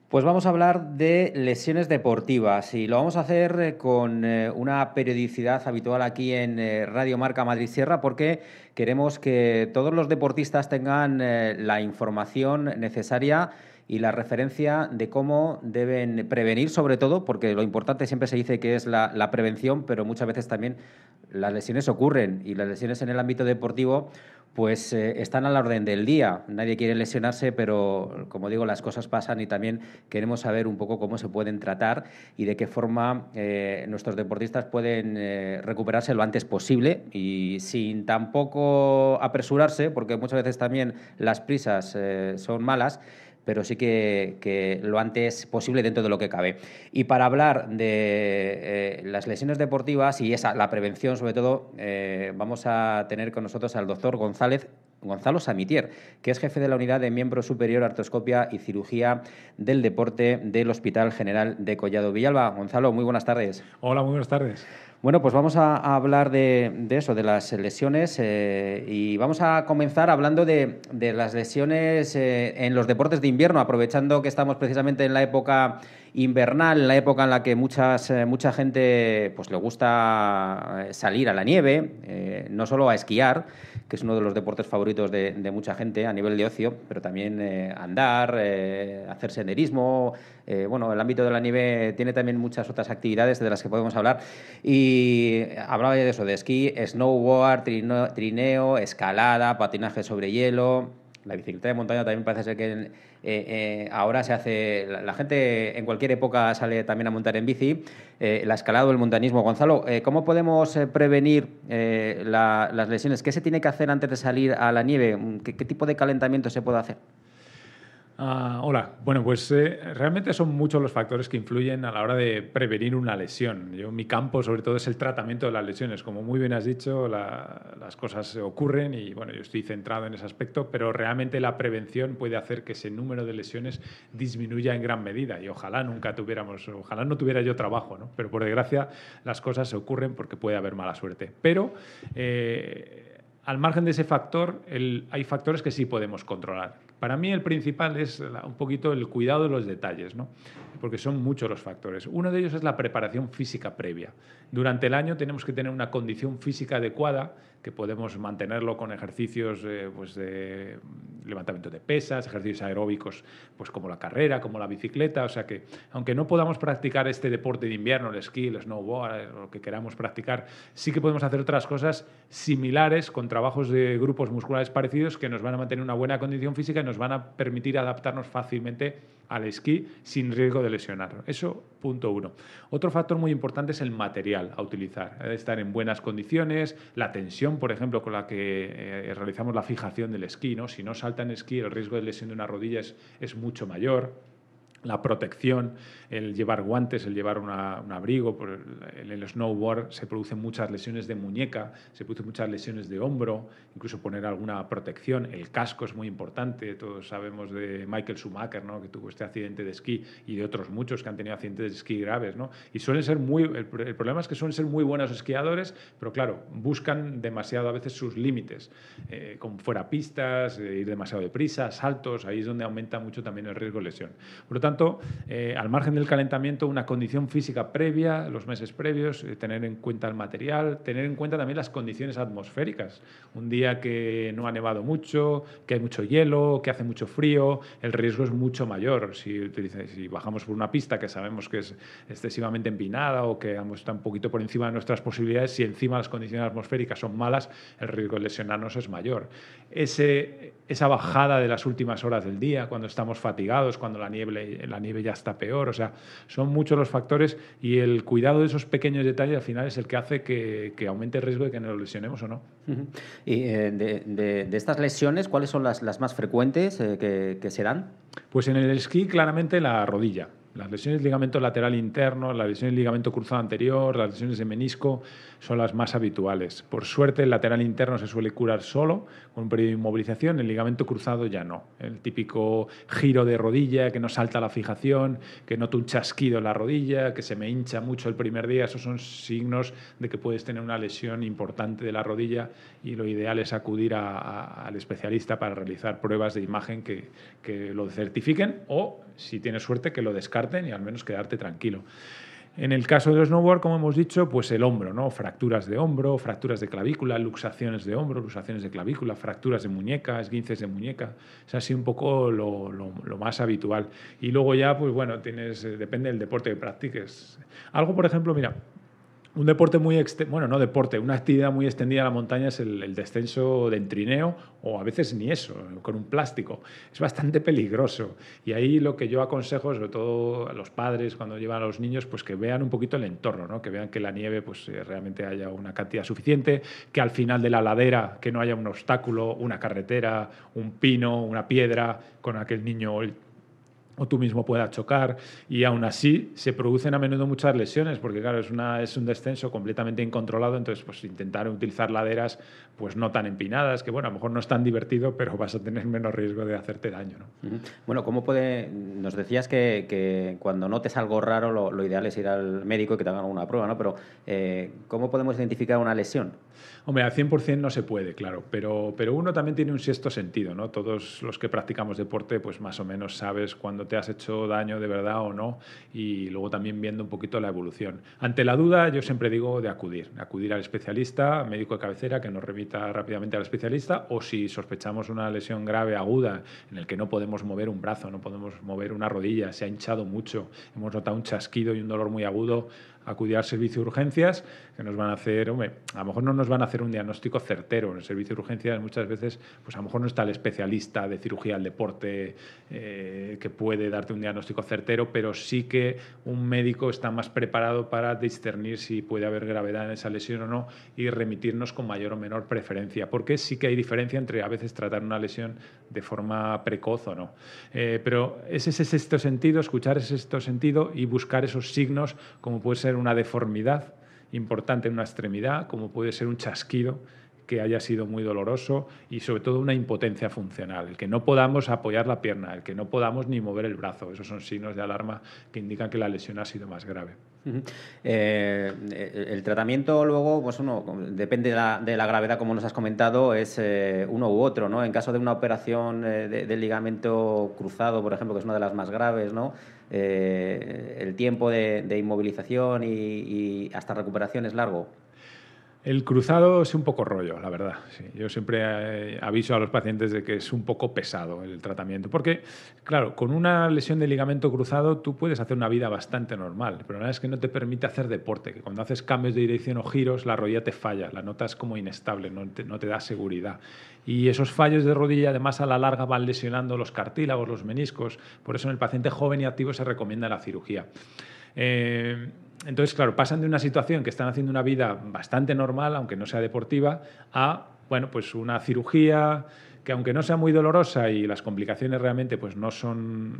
Pues vamos a hablar de lesiones deportivas y lo vamos a hacer con una periodicidad habitual aquí en Radio Marca Madrid Sierra porque queremos que todos los deportistas tengan la información necesaria y la referencia de cómo deben prevenir, sobre todo, porque lo importante siempre se dice que es la prevención, pero muchas veces también las lesiones ocurren y las lesiones en el ámbito deportivo pues están a la orden del día. Nadie quiere lesionarse, pero como digo, las cosas pasan y también queremos saber un poco cómo se pueden tratar y de qué forma nuestros deportistas pueden recuperarse lo antes posible y sin tampoco apresurarse, porque muchas veces también las prisas son malas, pero sí que lo antes posible dentro de lo que cabe. Y para hablar de las lesiones deportivas y la prevención, sobre todo, vamos a tener con nosotros al doctor Gonzalo Samitier, que es jefe de la unidad de miembro superior, artroscopia y cirugía del deporte del Hospital General de Collado Villalba. Gonzalo, muy buenas tardes. Hola, muy buenas tardes. Bueno, pues vamos a hablar de eso, de las lesiones, y vamos a comenzar hablando de las lesiones en los deportes de invierno, aprovechando que estamos precisamente en la época invernal, en la época en la que mucha gente pues, le gusta salir a la nieve, no solo a esquiar, que es uno de los deportes favoritos de mucha gente a nivel de ocio, pero también andar, hacer senderismo. Bueno, el ámbito de la nieve tiene también muchas otras actividades de las que podemos hablar. Y hablaba de eso, de esquí, snowboard, trineo, escalada, patinaje sobre hielo. La bicicleta de montaña también parece ser que ahora se hace... La gente en cualquier época sale también a montar en bici. La escalada o el montañismo. Gonzalo, ¿cómo podemos prevenir las lesiones? ¿Qué se tiene que hacer antes de salir a la nieve? ¿Qué tipo de calentamiento se puede hacer? Hola, bueno, pues realmente son muchos los factores que influyen a la hora de prevenir una lesión. Mi campo sobre todo es el tratamiento de las lesiones. Como muy bien has dicho, las cosas ocurren y bueno, yo estoy centrado en ese aspecto, pero realmente la prevención puede hacer que ese número de lesiones disminuya en gran medida y ojalá ojalá no tuviera yo trabajo, ¿no? Pero por desgracia las cosas se ocurren porque puede haber mala suerte. Pero al margen de ese factor, hay factores que sí podemos controlar. Para mí el principal es un poquito el cuidado de los detalles, ¿no? Porque son muchos los factores. Uno de ellos es la preparación física previa. Durante el año tenemos que tener una condición física adecuada, que podemos mantenerlo con ejercicios pues de levantamiento de pesas, ejercicios aeróbicos pues como la carrera, como la bicicleta. O sea que, aunque no podamos practicar este deporte de invierno, el esquí, el snowboard, lo que queramos practicar, sí que podemos hacer otras cosas similares con trabajos de grupos musculares parecidos que nos van a mantener una buena condición física y nos van a permitir adaptarnos fácilmente al esquí sin riesgo de lesionar. Eso, punto uno. Otro factor muy importante es el material a utilizar. Debe estar en buenas condiciones, la tensión, por ejemplo, con la que realizamos la fijación del esquí, ¿no? Si no salta en esquí, el riesgo de lesión de una rodilla es mucho mayor. La protección, el llevar guantes, el llevar un abrigo. En el snowboard se producen muchas lesiones de muñeca, se producen muchas lesiones de hombro, incluso poner alguna protección. El casco es muy importante. Todos sabemos de Michael Schumacher, ¿no? Que tuvo este accidente de esquí y de otros muchos que han tenido accidentes de esquí graves, ¿no? Y suelen ser el problema es que suelen ser muy buenos esquiadores, pero claro, buscan demasiado a veces sus límites, como fuera pistas, ir demasiado deprisa, saltos. Ahí es donde aumenta mucho también el riesgo de lesión. Por lo tanto, al margen del calentamiento, una condición física previa, los meses previos, tener en cuenta el material, tener en cuenta también las condiciones atmosféricas. Un día que no ha nevado mucho, que hay mucho hielo, que hace mucho frío, el riesgo es mucho mayor. Si bajamos por una pista que sabemos que es excesivamente empinada o que está un poquito por encima de nuestras posibilidades, si encima las condiciones atmosféricas son malas, el riesgo de lesionarnos es mayor. Esa bajada de las últimas horas del día, cuando estamos fatigados, cuando la nieve ya está peor, o sea, son muchos los factores y el cuidado de esos pequeños detalles al final es el que hace que aumente el riesgo de que nos lesionemos o no. Y de estas lesiones, ¿cuáles son las más frecuentes que se dan? Pues en el esquí claramente la rodilla. Las lesiones de ligamento lateral interno, las lesiones de ligamento cruzado anterior, las lesiones de menisco son las más habituales. Por suerte, el lateral interno se suele curar solo, con un periodo de inmovilización, el ligamento cruzado ya no. El típico giro de rodilla, que no salta la fijación, que noto un chasquido en la rodilla, que se me hincha mucho el primer día, esos son signos de que puedes tener una lesión importante de la rodilla y lo ideal es acudir al especialista para realizar pruebas de imagen que lo certifiquen o, si tienes suerte, que lo descarten y al menos quedarte tranquilo. En el caso del snowboard, como hemos dicho, pues el hombro, ¿no? Fracturas de hombro, fracturas de clavícula, luxaciones de hombro, luxaciones de clavícula, fracturas de muñeca, esguinces de muñeca. Es así un poco lo más habitual. Y luego ya, pues bueno, depende del deporte que practiques. Algo, por ejemplo, mira, un deporte una actividad muy extendida a la montaña es el descenso de en trineo o a veces ni eso, con un plástico. Es bastante peligroso y ahí lo que yo aconsejo, sobre todo a los padres cuando llevan a los niños, pues que vean un poquito el entorno, ¿no? Que vean que la nieve pues realmente haya una cantidad suficiente, que al final de la ladera que no haya un obstáculo, una carretera, un pino, una piedra con aquel niño o tú mismo puedas chocar, y aún así se producen a menudo muchas lesiones porque claro, es un descenso completamente incontrolado, entonces pues intentar utilizar laderas pues no tan empinadas, que bueno, a lo mejor no es tan divertido, pero vas a tener menos riesgo de hacerte daño, ¿no? Bueno, nos decías que cuando notes algo raro lo ideal es ir al médico y que te hagan una prueba, ¿no? Pero ¿cómo podemos identificar una lesión? Hombre, al 100% no se puede, claro, pero uno también tiene un sexto sentido, ¿no? Todos los que practicamos deporte, pues más o menos sabes cuándo te has hecho daño de verdad o no, y luego también viendo un poquito la evolución. Ante la duda, yo siempre digo de acudir al especialista, médico de cabecera, que nos remita rápidamente al especialista, o si sospechamos una lesión grave, aguda, en el que no podemos mover un brazo, no podemos mover una rodilla, se ha hinchado mucho, hemos notado un chasquido y un dolor muy agudo, acudir al servicio de urgencias, que nos van a hacer, hombre, a lo mejor no nos van a hacer un diagnóstico certero. En el servicio de urgencias muchas veces, pues a lo mejor no está el especialista de cirugía del deporte que puede darte un diagnóstico certero, pero sí que un médico está más preparado para discernir si puede haber gravedad en esa lesión o no y remitirnos con mayor o menor preferencia, porque sí que hay diferencia entre a veces tratar una lesión de forma precoz o no. Pero es ese sexto sentido, escuchar ese sexto sentido y buscar esos signos, como puede ser una deformidad importante en una extremidad, como puede ser un chasquido que haya sido muy doloroso y sobre todo una impotencia funcional, el que no podamos apoyar la pierna, el que no podamos ni mover el brazo. Esos son signos de alarma que indican que la lesión ha sido más grave. El tratamiento luego, pues depende de la gravedad, como nos has comentado, es uno u otro, ¿no? En caso de una operación del ligamento cruzado, por ejemplo, que es una de las más graves, ¿no? El tiempo de inmovilización y hasta recuperación es largo. El cruzado es un poco rollo, la verdad. Sí. Yo siempre aviso a los pacientes de que es un poco pesado el tratamiento, porque, claro, con una lesión de ligamento cruzado tú puedes hacer una vida bastante normal, pero la verdad es que no te permite hacer deporte, que cuando haces cambios de dirección o giros la rodilla te falla, la notas como inestable, no te da seguridad. Y esos fallos de rodilla además a la larga van lesionando los cartílagos, los meniscos, por eso en el paciente joven y activo se recomienda la cirugía. Entonces, claro, pasan de una situación que están haciendo una vida bastante normal, aunque no sea deportiva, a, bueno, pues una cirugía que aunque no sea muy dolorosa y las complicaciones realmente pues no son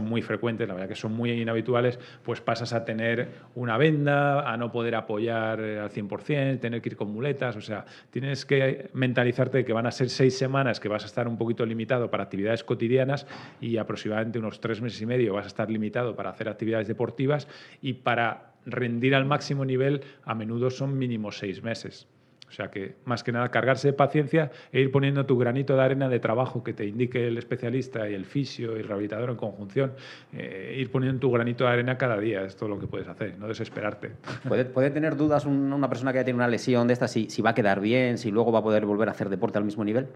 muy frecuentes, la verdad que son muy inhabituales, pues pasas a tener una venda, a no poder apoyar al 100%, tener que ir con muletas, o sea, tienes que mentalizarte de que van a ser 6 semanas que vas a estar un poquito limitado para actividades cotidianas y aproximadamente unos 3 meses y medio vas a estar limitado para hacer actividades deportivas y para rendir al máximo nivel a menudo son mínimo 6 meses. O sea que, más que nada, cargarse de paciencia e ir poniendo tu granito de arena de trabajo que te indique el especialista y el fisio y el rehabilitador en conjunción. Ir poniendo tu granito de arena cada día, es todo lo que puedes hacer, no desesperarte. ¿Puede tener dudas una persona que ya tiene una lesión de esta, si va a quedar bien, si luego va a poder volver a hacer deporte al mismo nivel?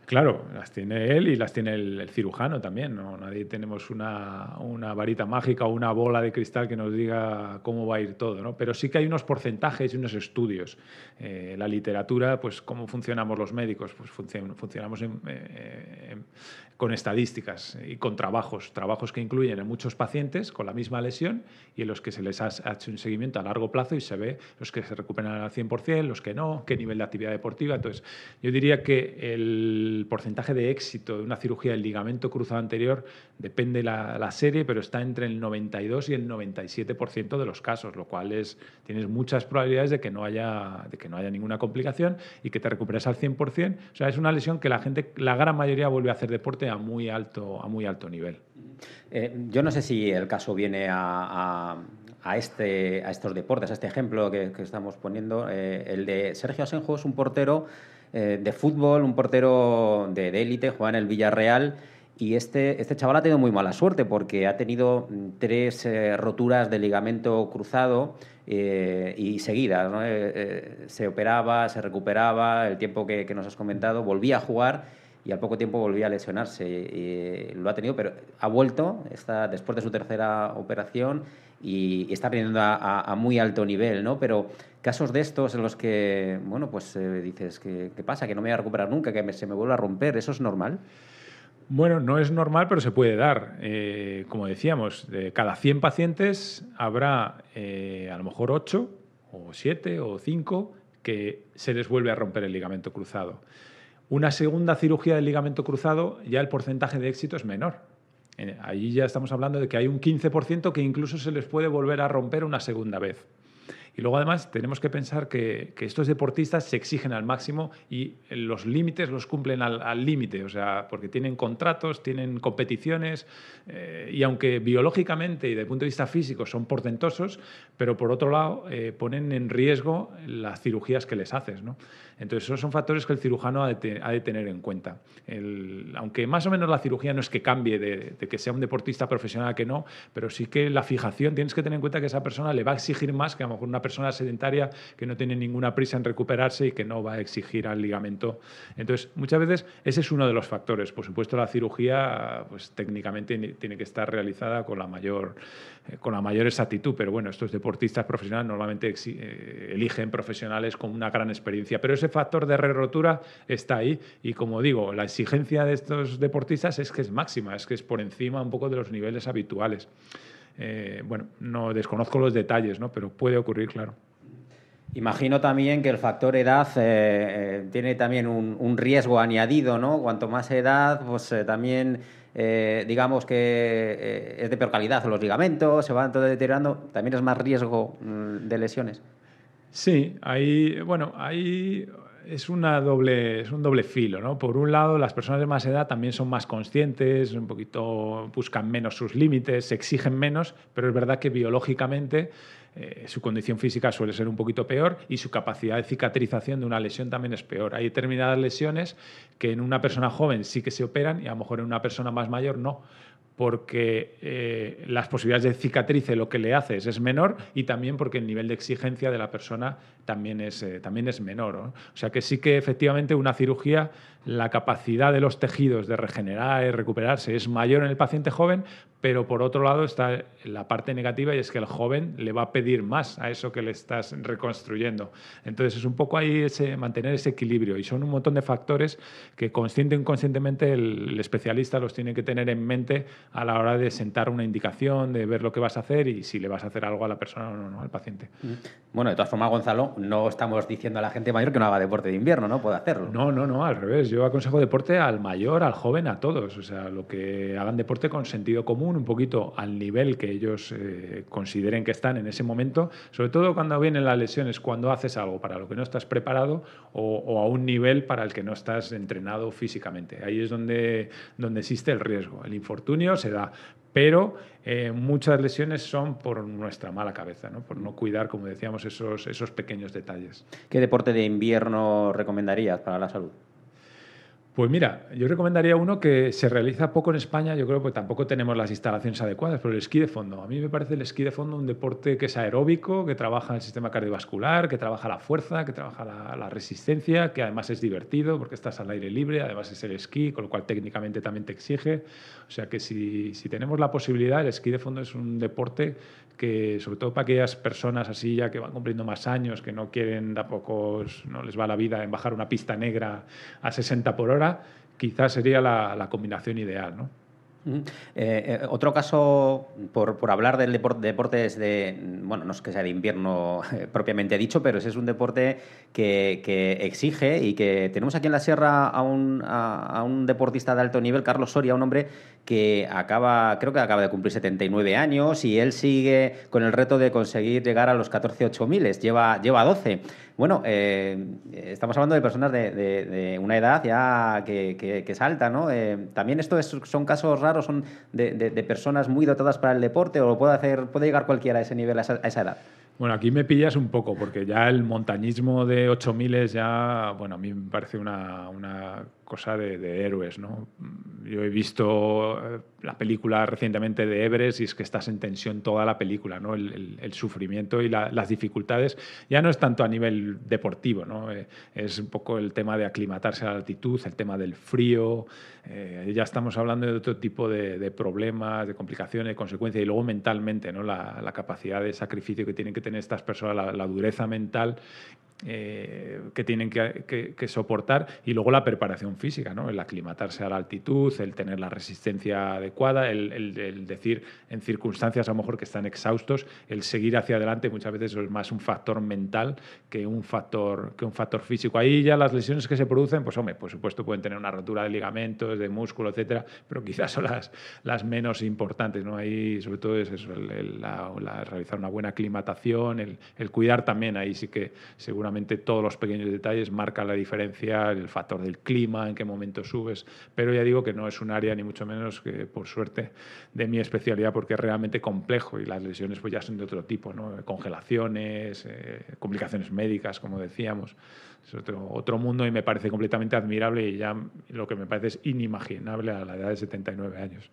Claro, las tiene él y las tiene el cirujano también, ¿no? Nadie tenemos una varita mágica o una bola de cristal que nos diga cómo va a ir todo, ¿no? Pero sí que hay unos porcentajes y unos estudios. La literatura, pues ¿cómo funcionamos los médicos? Pues funcionamos con estadísticas y con trabajos que incluyen a muchos pacientes con la misma lesión y en los que se les ha hecho un seguimiento a largo plazo y se ve los que se recuperan al 100%, los que no, qué nivel de actividad deportiva. Entonces, yo diría que el porcentaje de éxito de una cirugía del ligamento cruzado anterior depende la serie, pero está entre el 92 y el 97% de los casos, lo cual tienes muchas probabilidades de que no haya ninguna complicación y que te recuperes al 100%. O sea, es una lesión que la gran mayoría vuelve a hacer deporte a muy alto nivel. Yo no sé si el caso viene a estos deportes, a este ejemplo que estamos poniendo. El de Sergio Asenjo es un portero de fútbol, un portero de élite, juega en el Villarreal. Y este chaval ha tenido muy mala suerte porque ha tenido 3 roturas de ligamento cruzado y seguidas, ¿no? Se operaba, se recuperaba, el tiempo que nos has comentado, volvía a jugar y al poco tiempo volvía a lesionarse. Lo ha tenido, pero ha vuelto, está después de su tercera operación y está aprendiendo a muy alto nivel, ¿no? Pero casos de estos en los que, bueno, pues dices, ¿qué pasa? Que no me voy a recuperar nunca, que se me vuelve a romper. ¿Eso es normal? Bueno, no es normal, pero se puede dar. Como decíamos, de cada 100 pacientes habrá a lo mejor 8 o 7 o 5 que se les vuelve a romper el ligamento cruzado. Una segunda cirugía del ligamento cruzado, ya el porcentaje de éxito es menor. Allí ya estamos hablando de que hay un 15% que incluso se les puede volver a romper una segunda vez. Y luego, además, tenemos que pensar que estos deportistas se exigen al máximo y los límites los cumplen al límite, o sea, porque tienen contratos, tienen competiciones y aunque biológicamente y desde el punto de vista físico son portentosos, pero por otro lado ponen en riesgo las cirugías que les haces, ¿no? Entonces, esos son factores que el cirujano ha de tener en cuenta. Aunque más o menos la cirugía no es que cambie de que sea un deportista profesional a que no, pero sí que la fijación, tienes que tener en cuenta que esa persona le va a exigir más que a lo mejor una persona sedentaria que no tiene ninguna prisa en recuperarse y que no va a exigir al ligamento. Entonces, muchas veces ese es uno de los factores. Por supuesto, la cirugía pues, técnicamente tiene que estar realizada con la mayor exactitud, pero bueno, estos deportistas profesionales normalmente eligen profesionales con una gran experiencia, pero ese factor de re-rotura está ahí y como digo, la exigencia de estos deportistas es que es máxima, es que es por encima un poco de los niveles habituales. Bueno, no desconozco los detalles, ¿no? Pero puede ocurrir, claro. Imagino también que el factor edad tiene también un riesgo añadido, ¿no? Cuanto más edad, pues también digamos que es de peor calidad los ligamentos, se van todo deteriorando, también es más riesgo de lesiones. Sí, ahí es un doble filo, ¿no? Por un lado, las personas de más edad también son más conscientes, un poquito buscan menos sus límites, se exigen menos, pero es verdad que biológicamente su condición física suele ser un poquito peor y su capacidad de cicatrización de una lesión también es peor. Hay determinadas lesiones que en una persona joven sí que se operan y a lo mejor en una persona más mayor no, porque las posibilidades de cicatrice lo que le haces es menor y también porque el nivel de exigencia de la persona también es menor, ¿no? O sea que sí que efectivamente una cirugía, la capacidad de los tejidos de regenerar y recuperarse es mayor en el paciente joven, pero por otro lado está la parte negativa y es que el joven le va a pedir más a eso que le estás reconstruyendo. Entonces es un poco ahí mantener ese equilibrio y son un montón de factores que consciente o inconscientemente el especialista los tiene que tener en mente a la hora de sentar una indicación, de ver lo que vas a hacer y si le vas a hacer algo a la persona o no, al paciente. Bueno, de todas formas, Gonzalo, no estamos diciendo a la gente mayor que no haga deporte de invierno, ¿no? Puede hacerlo. No, al revés. Yo aconsejo deporte al mayor, al joven, a todos. O sea, lo que hagan deporte con sentido común, un poquito al nivel que ellos consideren que están en ese momento, sobre todo cuando vienen las lesiones, cuando haces algo para lo que no estás preparado o a un nivel para el que no estás entrenado físicamente. Ahí es donde existe el riesgo. El infortunio se da, pero muchas lesiones son por nuestra mala cabeza, ¿no? Por no cuidar, como decíamos, esos pequeños detalles. ¿Qué deporte de invierno recomendarías para la salud? Pues mira, yo recomendaría uno que se realiza poco en España, yo creo que tampoco tenemos las instalaciones adecuadas, pero el esquí de fondo. A mí me parece el esquí de fondo un deporte que es aeróbico, que trabaja el sistema cardiovascular, que trabaja la fuerza, que trabaja la resistencia, que además es divertido porque estás al aire libre, además es el esquí, con lo cual técnicamente también te exige. O sea que si tenemos la posibilidad, el esquí de fondo es un deporte que, sobre todo para aquellas personas así ya que van cumpliendo más años, que no quieren tampoco, no les va la vida en bajar una pista negra a 60 por hora, quizás sería la combinación ideal, ¿no? Otro caso, por hablar del deportes de, bueno, no es que sea de invierno propiamente dicho, pero ese es un deporte que exige y que tenemos aquí en la Sierra a un deportista de alto nivel, Carlos Soria, un hombre que creo que acaba de cumplir 79 años y él sigue con el reto de conseguir llegar a los 14 8000, lleva 12. Bueno, estamos hablando de personas de una edad ya que es alta, ¿no? También son casos raros, son de personas muy dotadas para el deporte, o puede llegar cualquiera a ese nivel, a esa edad. Bueno, aquí me pillas un poco, porque ya el montañismo de 8000 ya, bueno, a mí me parece una cosa de héroes, ¿no? Yo he visto la película recientemente de Everest y es que estás en tensión toda la película, ¿no? El sufrimiento y las dificultades ya no es tanto a nivel deportivo, ¿no? Es un poco el tema de aclimatarse a la altitud, el tema del frío, ya estamos hablando de otro tipo de problemas, de complicaciones, de consecuencias, y luego mentalmente, ¿no? La capacidad de sacrificio que tienen que tener estas personas, la dureza mental que tienen que soportar, y luego la preparación física, ¿no? El aclimatarse a la altitud, el tener la resistencia adecuada, el decir en circunstancias a lo mejor que están exhaustos, el seguir hacia adelante muchas veces es más un factor mental que un factor físico. Ahí ya las lesiones que se producen, pues hombre, por supuesto pueden tener una rotura de ligamentos, de músculo, etcétera, pero quizás son las menos importantes, ¿no? Ahí sobre todo es eso, realizar una buena aclimatación, el cuidar también, ahí sí que seguramente todos los pequeños detalles marcan la diferencia, el factor del clima, en qué momento subes, pero ya digo que no es un área ni mucho menos que, por suerte, de mi especialidad, porque es realmente complejo y las lesiones pues ya son de otro tipo, ¿no? Congelaciones, complicaciones médicas, como decíamos. Es otro mundo y me parece completamente admirable, y ya lo que me parece es inimaginable a la edad de 79 años.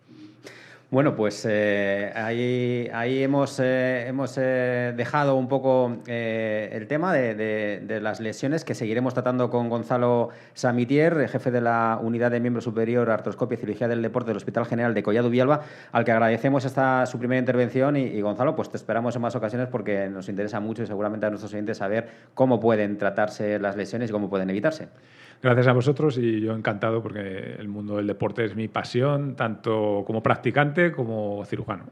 Bueno, pues ahí hemos dejado un poco el tema de las lesiones, que seguiremos tratando con Gonzalo Samitier, jefe de la Unidad de Miembro Superior, Artroscopia y Cirugía del Deporte del Hospital General de Collado Villalba, al que agradecemos su primera intervención. Y Gonzalo, pues te esperamos en más ocasiones porque nos interesa mucho y seguramente a nuestros oyentes saber cómo pueden tratarse las lesiones y cómo pueden evitarse. Gracias a vosotros, y yo encantado porque el mundo del deporte es mi pasión, tanto como practicante como cirujano.